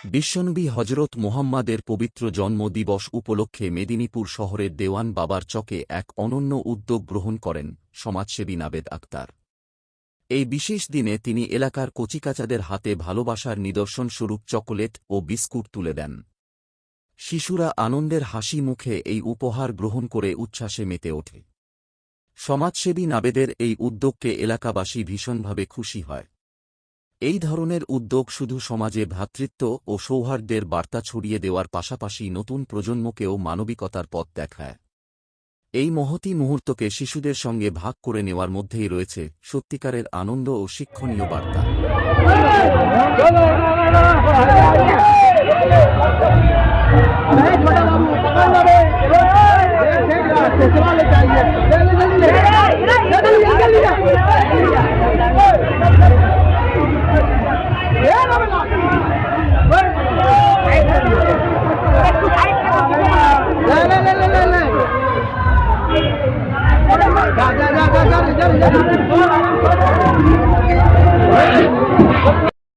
বিশ্বনবী হজরত মুহাম্মাদের পবিত্র জন্ম দিবস উপলক্ষে মেদিনীপুর শহরের দেওয়ান বাবার চকে এক অনন্য উদ্যোগ গ্রহণ করেন সমাজসেবী নাবেদ আক্তার। এই বিশেষ দিনে তিনি এলাকার কচিকাচাদের হাতে ভালোবাসার নিদর্শনস্বরূপ চকোলেট ও বিস্কুট তুলে দেন। শিশুরা আনন্দের হাসি মুখে এই উপহার গ্রহণ করে উচ্ছ্বাসে মেতে ওঠে। সমাজসেবী নাবেদের এই উদ্যোগকে এলাকাবাসী ভীষণভাবে খুশি হয়। এই ধরনের উদ্যোগ শুধু সমাজে ভ্রাতৃত্ব ও সৌহার্দ্যের বার্তা ছড়িয়ে দেওয়ার পাশাপাশি নতুন প্রজন্মকেও মানবিকতার পথ দেখায়। এই মহতী মুহূর্তকে শিশুদের সঙ্গে ভাগ করে নেওয়ার মধ্যেই রয়েছে সত্যিকারের আনন্দ ও শিক্ষণীয় বার্তা। जा